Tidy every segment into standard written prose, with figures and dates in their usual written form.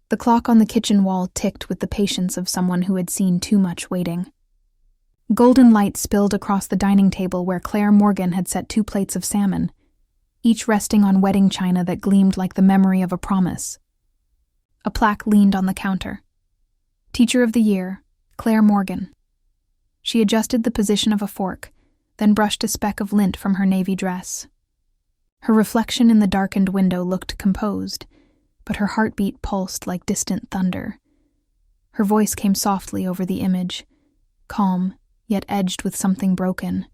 The clock on the kitchen wall ticked with the patience of someone who had seen too much waiting. Golden light spilled across the dining table where Claire Morgan had set 2 plates of salmon, each resting on wedding china that gleamed like the memory of a promise. A plaque leaned on the counter. Teacher of the Year, Claire Morgan. She adjusted the position of a fork, then brushed a speck of lint from her navy dress. Her reflection in the darkened window looked composed, but her heartbeat pulsed like distant thunder. Her voice came softly over the image, calm, yet edged with something broken.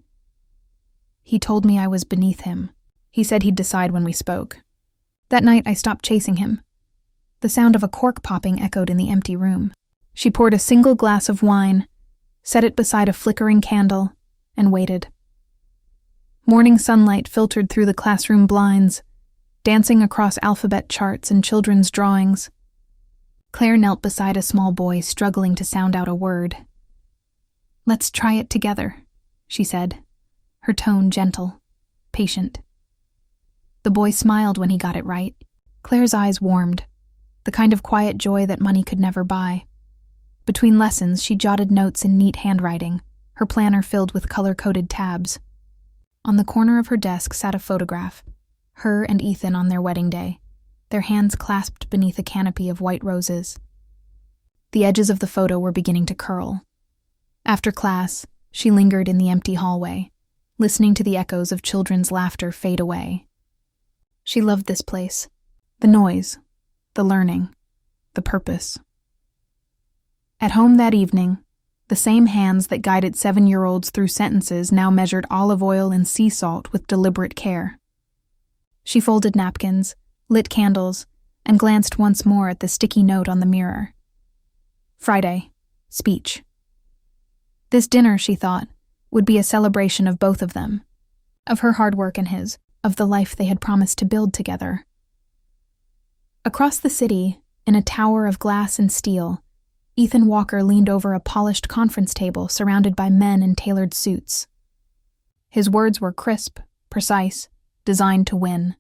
He told me I was beneath him. He said he'd decide when we spoke. That night I stopped chasing him. The sound of a cork popping echoed in the empty room. She poured a single glass of wine, set it beside a flickering candle, and waited. Morning sunlight filtered through the classroom blinds, dancing across alphabet charts and children's drawings. Claire knelt beside a small boy struggling to sound out a word. "Let's try it together," she said, her tone gentle, patient. The boy smiled when he got it right. Claire's eyes warmed, the kind of quiet joy that money could never buy. Between lessons, she jotted notes in neat handwriting, her planner filled with color-coded tabs. On the corner of her desk sat a photograph, her and Ethan on their wedding day, their hands clasped beneath a canopy of white roses. The edges of the photo were beginning to curl. After class, she lingered in the empty hallway, listening to the echoes of children's laughter fade away. She loved this place, the noise, the learning, the purpose. At home that evening, the same hands that guided 7-year-olds through sentences now measured olive oil and sea salt with deliberate care. She folded napkins, lit candles, and glanced once more at the sticky note on the mirror. Friday, speech. This dinner, she thought, would be a celebration of both of them, of her hard work and his, of the life they had promised to build together. Across the city, in a tower of glass and steel, Ethan Walker leaned over a polished conference table surrounded by men in tailored suits. His words were crisp, precise, designed to win.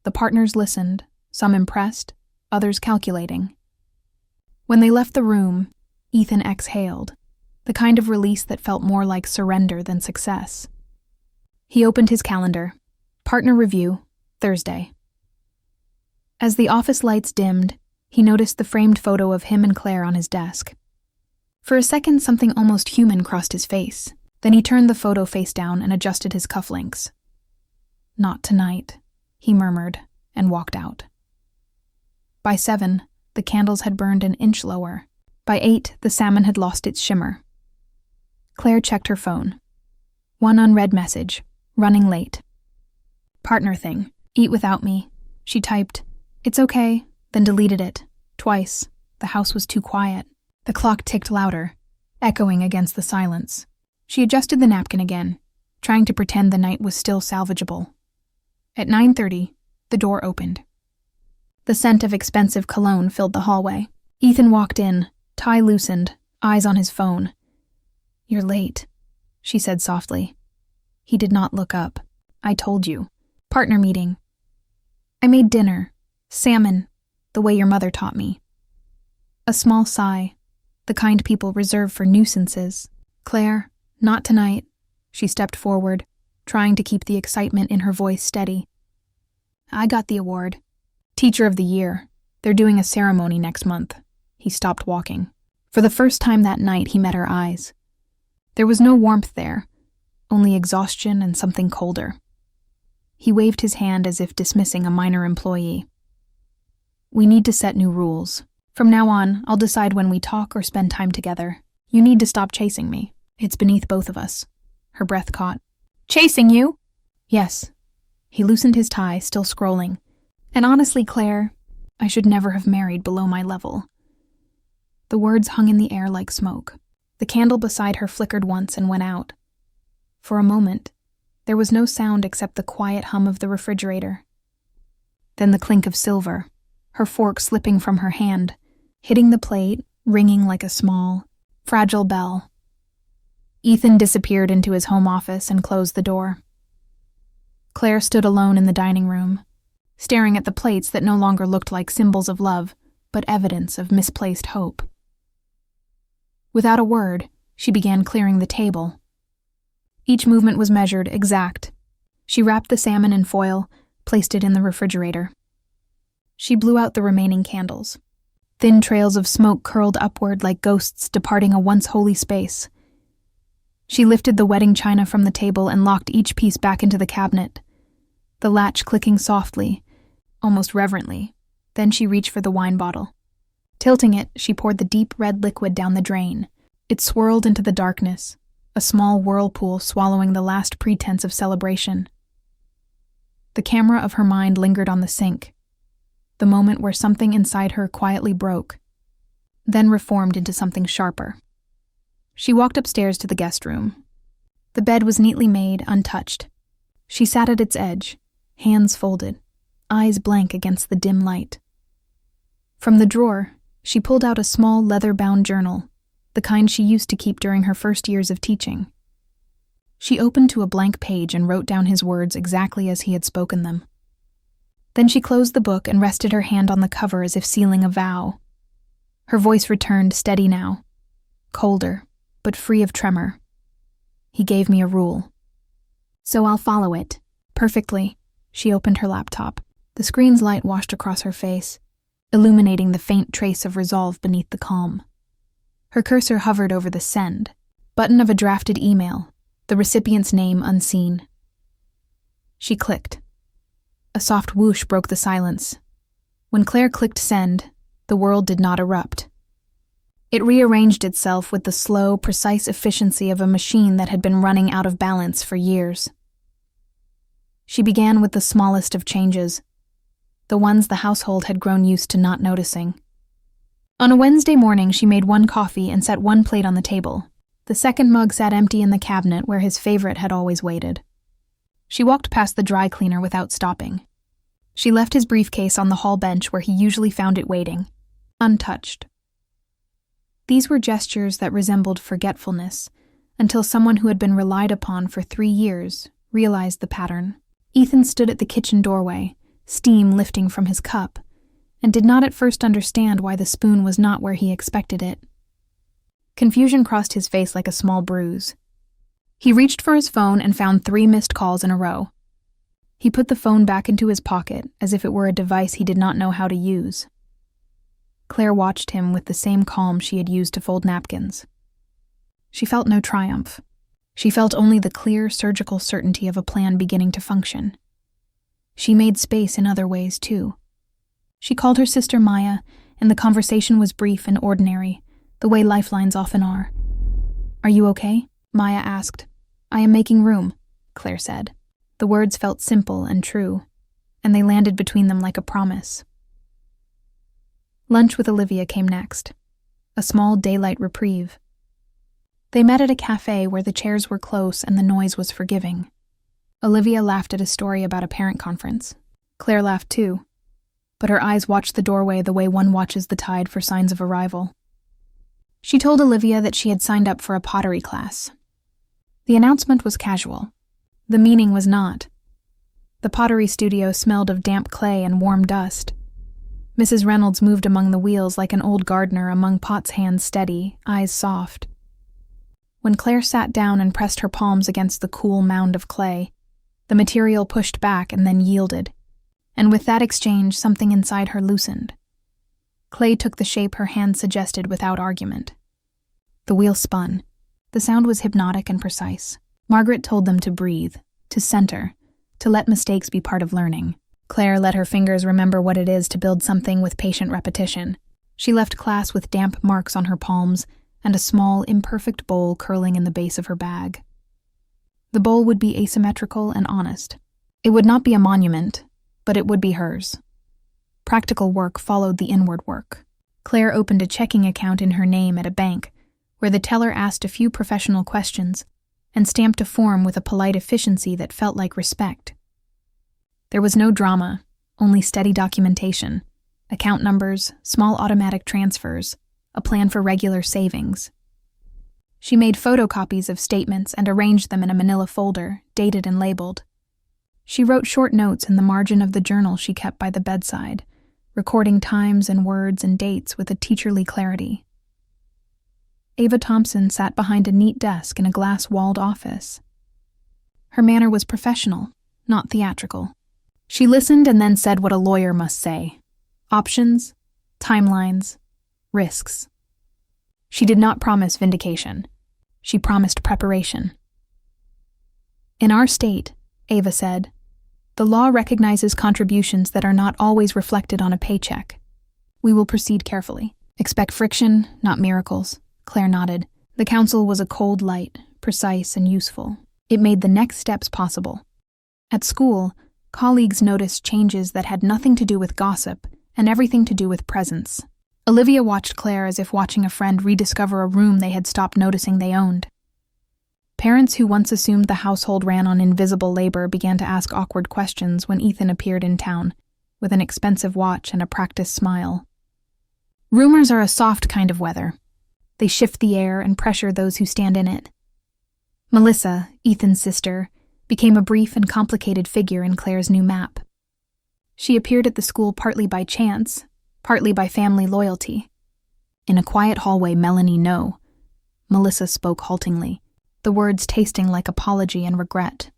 The partners listened, some impressed, others calculating. When they left the room, Ethan exhaled, the kind of release that felt more like surrender than success. He opened his calendar. Partner review, Thursday. As the office lights dimmed, he noticed the framed photo of him and Claire on his desk. For a second, something almost human crossed his face. Then he turned the photo face down and adjusted his cufflinks. "Not tonight," he murmured, and walked out. By 7, the candles had burned an inch lower. By 8, the salmon had lost its shimmer. Claire checked her phone. One unread message, running late. "Partner thing, eat without me." She typed, "It's okay," then deleted it, twice. The house was too quiet. The clock ticked louder, echoing against the silence. She adjusted the napkin again, trying to pretend the night was still salvageable. At 9:30, the door opened. The scent of expensive cologne filled the hallway. Ethan walked in, tie loosened, eyes on his phone. "You're late," she said softly. He did not look up. "I told you. Partner meeting. I made dinner. Salmon, the way your mother taught me." A small sigh, the kind people reserve for nuisances. "Claire, not tonight." She stepped forward, trying to keep the excitement in her voice steady. "I got the award. Teacher of the Year. They're doing a ceremony next month." He stopped walking. For the first time that night, he met her eyes. There was no warmth there, only exhaustion and something colder. He waved his hand as if dismissing a minor employee. "We need to set new rules. From now on, I'll decide when we talk or spend time together. You need to stop chasing me. It's beneath both of us." Her breath caught. "Chasing you?" "Yes." He loosened his tie, still scrolling. "And honestly, Claire, I should never have married below my level." The words hung in the air like smoke. The candle beside her flickered once and went out. For a moment, there was no sound except the quiet hum of the refrigerator. Then the clink of silver, her fork slipping from her hand, hitting the plate, ringing like a small, fragile bell. Ethan disappeared into his home office and closed the door. Claire stood alone in the dining room, staring at the plates that no longer looked like symbols of love, but evidence of misplaced hope. Without a word, she began clearing the table. Each movement was measured, exact. She wrapped the salmon in foil, placed it in the refrigerator. She blew out the remaining candles. Thin trails of smoke curled upward like ghosts departing a once holy space. She lifted the wedding china from the table and locked each piece back into the cabinet, the latch clicking softly, almost reverently. Then she reached for the wine bottle. Tilting it, she poured the deep red liquid down the drain. It swirled into the darkness, a small whirlpool swallowing the last pretense of celebration. The camera of her mind lingered on the sink, the moment where something inside her quietly broke, then reformed into something sharper. She walked upstairs to the guest room. The bed was neatly made, untouched. She sat at its edge, hands folded, eyes blank against the dim light. From the drawer, she pulled out a small leather-bound journal, the kind she used to keep during her first years of teaching. She opened to a blank page and wrote down his words exactly as he had spoken them. Then she closed the book and rested her hand on the cover as if sealing a vow. Her voice returned, steady now, colder, but free of tremor. He gave me a rule. So I'll follow it. Perfectly. She opened her laptop. The screen's light washed across her face, illuminating the faint trace of resolve beneath the calm. Her cursor hovered over the send button of a drafted email, the recipient's name unseen. She clicked. A soft whoosh broke the silence. When Claire clicked send, the world did not erupt. It rearranged itself with the slow, precise efficiency of a machine that had been running out of balance for years. She began with the smallest of changes, the ones the household had grown used to not noticing. On a Wednesday morning, she made one coffee and set one plate on the table. The second mug sat empty in the cabinet where his favorite had always waited. She walked past the dry cleaner without stopping. She left his briefcase on the hall bench where he usually found it waiting, untouched. These were gestures that resembled forgetfulness, until someone who had been relied upon for 3 years realized the pattern. Ethan stood at the kitchen doorway, steam lifting from his cup, and did not at first understand why the spoon was not where he expected it. Confusion crossed his face like a small bruise. He reached for his phone and found 3 missed calls in a row. He put the phone back into his pocket as if it were a device he did not know how to use. Claire watched him with the same calm she had used to fold napkins. She felt no triumph. She felt only the clear, surgical certainty of a plan beginning to function. She made space in other ways, too. She called her sister Maya, and the conversation was brief and ordinary, the way lifelines often are. "Are you okay?" Maya asked. "I am making room," Claire said. The words felt simple and true, and they landed between them like a promise. Lunch with Olivia came next, a small daylight reprieve. They met at a cafe where the chairs were close and the noise was forgiving. Olivia laughed at a story about a parent conference. Claire laughed too, but her eyes watched the doorway the way one watches the tide for signs of arrival. She told Olivia that she had signed up for a pottery class. The announcement was casual. The meaning was not. The pottery studio smelled of damp clay and warm dust. Mrs. Reynolds moved among the wheels like an old gardener among pots, hands steady, eyes soft. When Claire sat down and pressed her palms against the cool mound of clay, the material pushed back and then yielded, and with that exchange something inside her loosened. Clay took the shape her hand suggested without argument. The wheel spun. The sound was hypnotic and precise. Margaret told them to breathe, to center, to let mistakes be part of learning. Claire let her fingers remember what it is to build something with patient repetition. She left class with damp marks on her palms and a small, imperfect bowl curling in the base of her bag. The bowl would be asymmetrical and honest. It would not be a monument, but it would be hers. Practical work followed the inward work. Claire opened a checking account in her name at a bank, where the teller asked a few professional questions and stamped a form with a polite efficiency that felt like respect. There was no drama, only steady documentation, account numbers, small automatic transfers, a plan for regular savings. She made photocopies of statements and arranged them in a manila folder, dated and labeled. She wrote short notes in the margin of the journal she kept by the bedside, recording times and words and dates with a teacherly clarity. Ava Thompson sat behind a neat desk in a glass-walled office. Her manner was professional, not theatrical. She listened and then said what a lawyer must say. Options, timelines, risks. She did not promise vindication. She promised preparation. In our state, Ava said, the law recognizes contributions that are not always reflected on a paycheck. We will proceed carefully. Expect friction, not miracles. Claire nodded. The counsel was a cold light, precise and useful. It made the next steps possible. At school, colleagues noticed changes that had nothing to do with gossip and everything to do with presence. Olivia watched Claire as if watching a friend rediscover a room they had stopped noticing they owned. Parents who once assumed the household ran on invisible labor began to ask awkward questions when Ethan appeared in town, with an expensive watch and a practiced smile. Rumors are a soft kind of weather. They shift the air and pressure those who stand in it. Melissa, Ethan's sister, became a brief and complicated figure in Claire's new map. She appeared at the school partly by chance, partly by family loyalty. In a quiet hallway Melanie knew, Melissa spoke haltingly, the words tasting like apology and regret.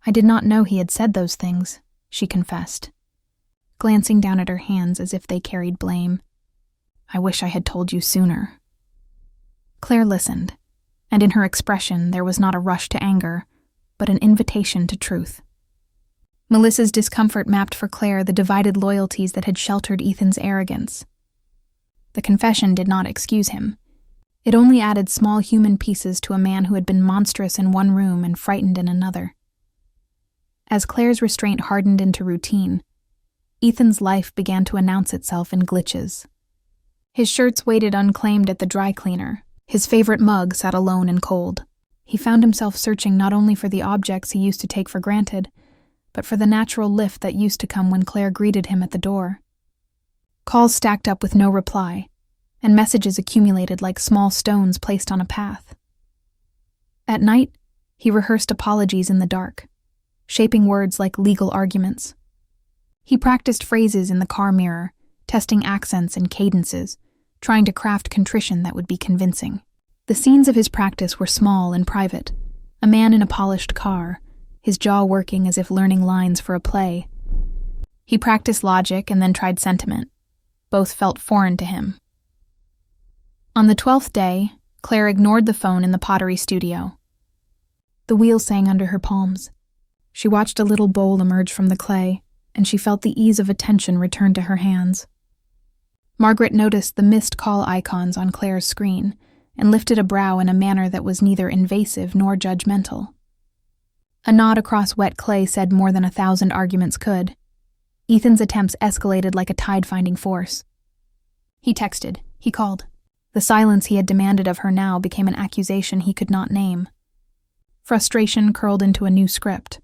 I did not know he had said those things, she confessed, glancing down at her hands as if they carried blame. I wish I had told you sooner. Claire listened, and in her expression there was not a rush to anger, but an invitation to truth. Melissa's discomfort mapped for Claire the divided loyalties that had sheltered Ethan's arrogance. The confession did not excuse him. It only added small human pieces to a man who had been monstrous in one room and frightened in another. As Claire's restraint hardened into routine, Ethan's life began to announce itself in glitches. His shirts waited unclaimed at the dry cleaner. His favorite mug sat alone and cold. He found himself searching not only for the objects he used to take for granted, but for the natural lift that used to come when Claire greeted him at the door. Calls stacked up with no reply, and messages accumulated like small stones placed on a path. At night, he rehearsed apologies in the dark, shaping words like legal arguments. He practiced phrases in the car mirror, testing accents and cadences, trying to craft contrition that would be convincing. The scenes of his practice were small and private. A man in a polished car, his jaw working as if learning lines for a play. He practiced logic and then tried sentiment. Both felt foreign to him. On the 12th day, Claire ignored the phone in the pottery studio. The wheel sang under her palms. She watched a little bowl emerge from the clay, and she felt the ease of attention return to her hands. Margaret noticed the missed call icons on Claire's screen and lifted a brow in a manner that was neither invasive nor judgmental. A nod across wet clay said more than 1,000 arguments could. Ethan's attempts escalated like a tide-finding force. He texted. He called. The silence he had demanded of her now became an accusation he could not name. Frustration curled into a new script.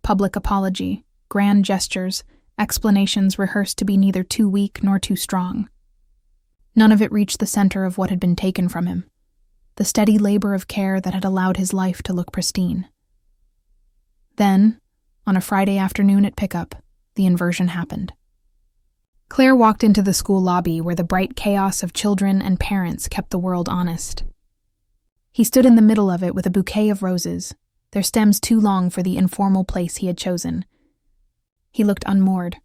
Public apology, grand gestures, explanations rehearsed to be neither too weak nor too strong. None of it reached the center of what had been taken from him, the steady labor of care that had allowed his life to look pristine. Then, on a Friday afternoon at pickup, the inversion happened. Claire walked into the school lobby where the bright chaos of children and parents kept the world honest. He stood in the middle of it with a bouquet of roses, their stems too long for the informal place he had chosen. He looked unmoored.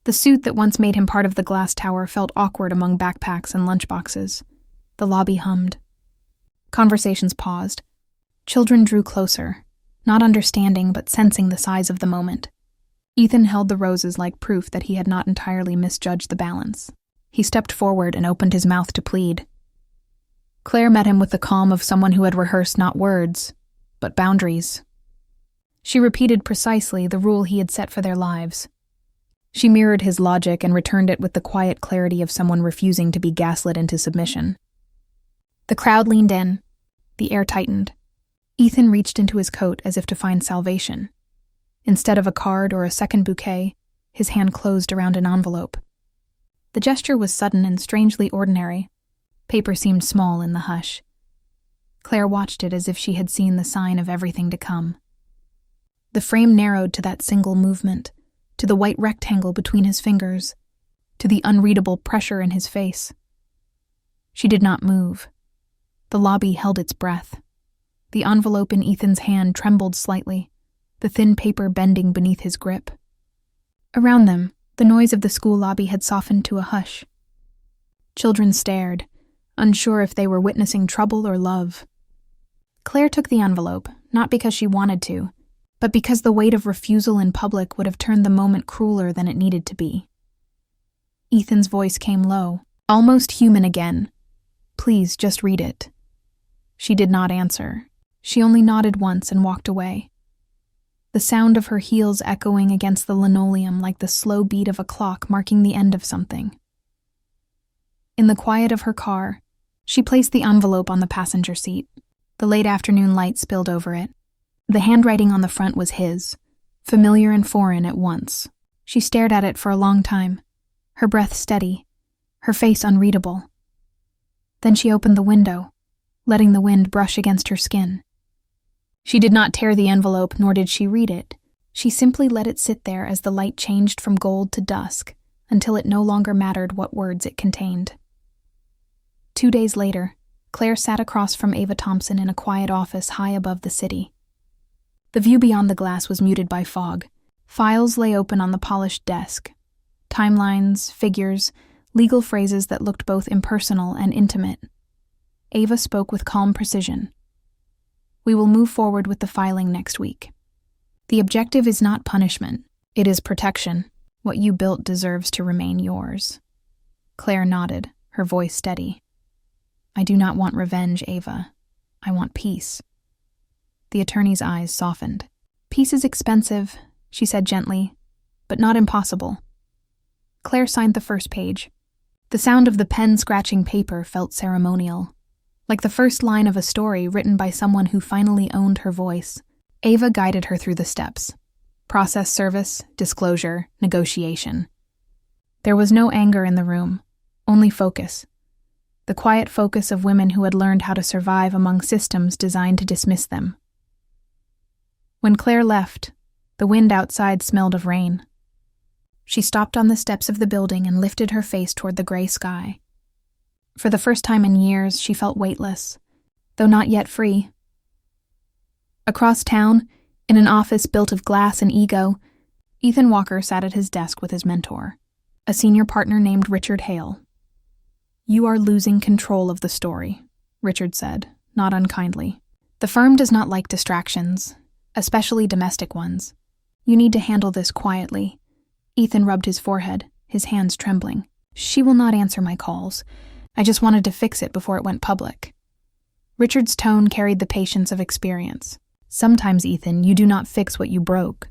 The suit that once made him part of the glass tower felt awkward among backpacks and lunchboxes. The lobby hummed. Conversations paused. Children drew closer, not understanding but sensing the size of the moment. Ethan held the roses like proof that he had not entirely misjudged the balance. He stepped forward and opened his mouth to plead. Claire met him with the calm of someone who had rehearsed not words, but boundaries. She repeated precisely the rule he had set for their lives. She mirrored his logic and returned it with the quiet clarity of someone refusing to be gaslit into submission. The crowd leaned in. The air tightened. Ethan reached into his coat as if to find salvation. Instead of a card or a second bouquet, his hand closed around an envelope. The gesture was sudden and strangely ordinary. Paper seemed small in the hush. Claire watched it as if she had seen the sign of everything to come. The frame narrowed to that single movement, to the white rectangle between his fingers, to the unreadable pressure in his face. She did not move. The lobby held its breath. The envelope in Ethan's hand trembled slightly, the thin paper bending beneath his grip. Around them, the noise of the school lobby had softened to a hush. Children stared, unsure if they were witnessing trouble or love. Claire took the envelope, not because she wanted to, but because the weight of refusal in public would have turned the moment crueler than it needed to be. Ethan's voice came low, almost human again. "Please, just read it." She did not answer. She only nodded once and walked away. The sound of her heels echoing against the linoleum like the slow beat of a clock marking the end of something. In the quiet of her car, she placed the envelope on the passenger seat. The late afternoon light spilled over it. The handwriting on the front was his, familiar and foreign at once. She stared at it for a long time, her breath steady, her face unreadable. Then she opened the window, letting the wind brush against her skin. She did not tear the envelope, nor did she read it. She simply let it sit there as the light changed from gold to dusk, until it no longer mattered what words it contained. 2 days later, Claire sat across from Ava Thompson in a quiet office high above the city. The view beyond the glass was muted by fog. Files lay open on the polished desk. Timelines, figures, legal phrases that looked both impersonal and intimate. Ava spoke with calm precision. "We will move forward with the filing next week. The objective is not punishment. It is protection. What you built deserves to remain yours." Claire nodded, her voice steady. "I do not want revenge, Ava. I want peace." The attorney's eyes softened. "Peace is expensive," she said gently, "but not impossible." Claire signed the first page. The sound of the pen scratching paper felt ceremonial, like the first line of a story written by someone who finally owned her voice. Ava guided her through the steps. Process service, disclosure, negotiation. There was no anger in the room, only focus. The quiet focus of women who had learned how to survive among systems designed to dismiss them. When Claire left, the wind outside smelled of rain. She stopped on the steps of the building and lifted her face toward the gray sky. For the first time in years, she felt weightless, though not yet free. Across town, in an office built of glass and ego, Ethan Walker sat at his desk with his mentor, a senior partner named Richard Hale. "You are losing control of the story," Richard said, not unkindly. "The firm does not like distractions, especially domestic ones. You need to handle this quietly." Ethan rubbed his forehead, his hands trembling. "She will not answer my calls. I just wanted to fix it before it went public." Richard's tone carried the patience of experience. "Sometimes, Ethan, you do not fix what you broke.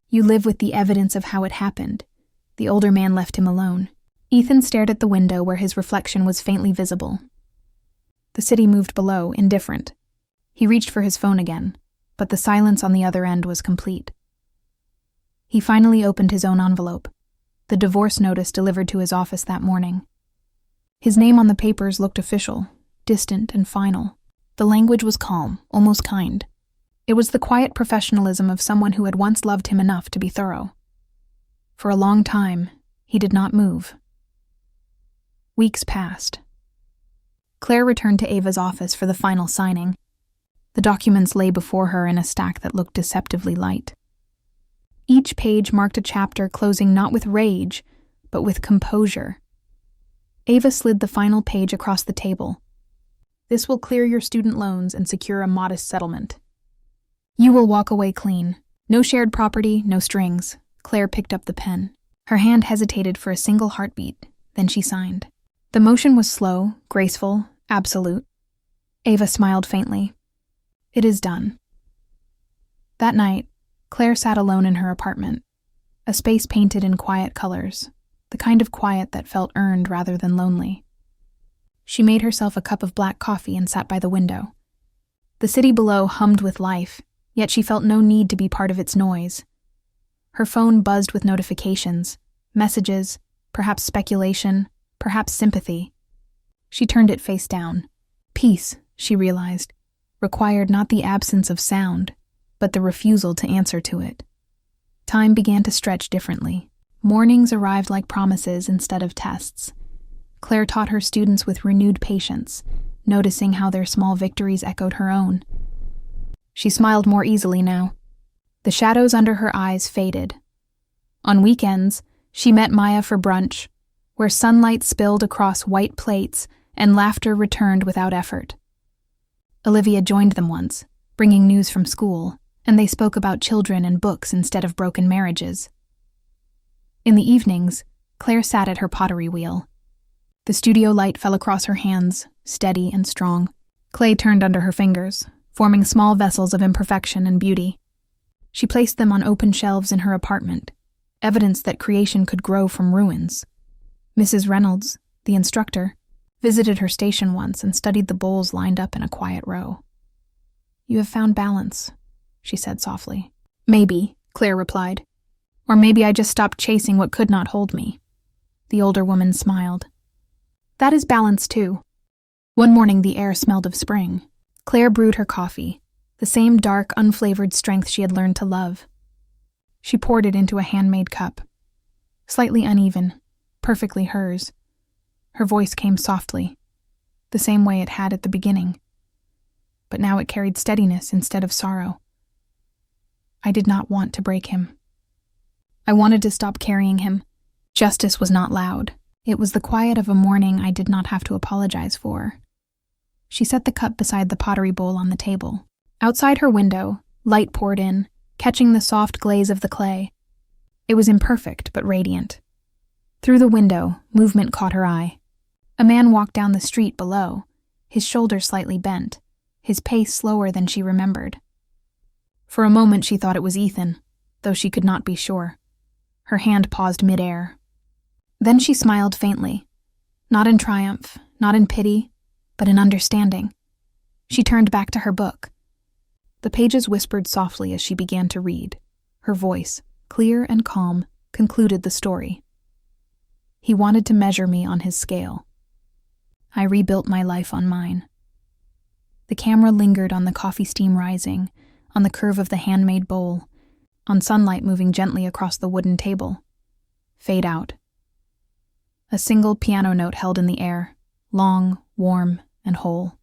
You live with the evidence of how it happened." The older man left him alone. Ethan stared at the window where his reflection was faintly visible. The city moved below, indifferent. He reached for his phone again, but the silence on the other end was complete. He finally opened his own envelope, the divorce notice delivered to his office that morning. His name on the papers looked official, distant and final. The language was calm, almost kind. It was the quiet professionalism of someone who had once loved him enough to be thorough. For a long time, he did not move. Weeks passed. Claire returned to Ava's office for the final signing. The documents lay before her in a stack that looked deceptively light. Each page marked a chapter closing not with rage, but with composure. Ava slid the final page across the table. "This will clear your student loans and secure a modest settlement. You will walk away clean. No shared property, no strings." Claire picked up the pen. Her hand hesitated for a single heartbeat, then she signed. The motion was slow, graceful, absolute. Ava smiled faintly. "It is done." That night, Claire sat alone in her apartment, a space painted in quiet colors, the kind of quiet that felt earned rather than lonely. She made herself a cup of black coffee and sat by the window. The city below hummed with life, yet she felt no need to be part of its noise. Her phone buzzed with notifications, messages, perhaps speculation, perhaps sympathy. She turned it face down. Peace, she realized, required not the absence of sound, but the refusal to answer to it. Time began to stretch differently. Mornings arrived like promises instead of tests. Claire taught her students with renewed patience, noticing how their small victories echoed her own. She smiled more easily now. The shadows under her eyes faded. On weekends, she met Maya for brunch, where sunlight spilled across white plates and laughter returned without effort. Olivia joined them once, bringing news from school, and they spoke about children and books instead of broken marriages. In the evenings, Claire sat at her pottery wheel. The studio light fell across her hands, steady and strong. Clay turned under her fingers, forming small vessels of imperfection and beauty. She placed them on open shelves in her apartment, evidence that creation could grow from ruins. Mrs. Reynolds, the instructor, visited her station once and studied the bowls lined up in a quiet row. "You have found balance," she said softly. "Maybe," Claire replied. "Or maybe I just stopped chasing what could not hold me." The older woman smiled. "That is balance, too." One morning the air smelled of spring. Claire brewed her coffee, the same dark, unflavored strength she had learned to love. She poured it into a handmade cup. Slightly uneven, perfectly hers. Her voice came softly, the same way it had at the beginning. But now it carried steadiness instead of sorrow. I did not want to break him. I wanted to stop carrying him. Justice was not loud. It was the quiet of a morning I did not have to apologize for. She set the cup beside the pottery bowl on the table. Outside her window, light poured in, catching the soft glaze of the clay. It was imperfect but radiant. Through the window, movement caught her eye. A man walked down the street below, his shoulders slightly bent, his pace slower than she remembered. For a moment she thought it was Ethan, though she could not be sure. Her hand paused midair. Then she smiled faintly, not in triumph, not in pity, but in understanding. She turned back to her book. The pages whispered softly as she began to read. Her voice, clear and calm, concluded the story. He wanted to measure me on his scale. I rebuilt my life on mine. The camera lingered on the coffee steam rising, on the curve of the handmade bowl, on sunlight moving gently across the wooden table. Fade out. A single piano note held in the air, long, warm, and whole.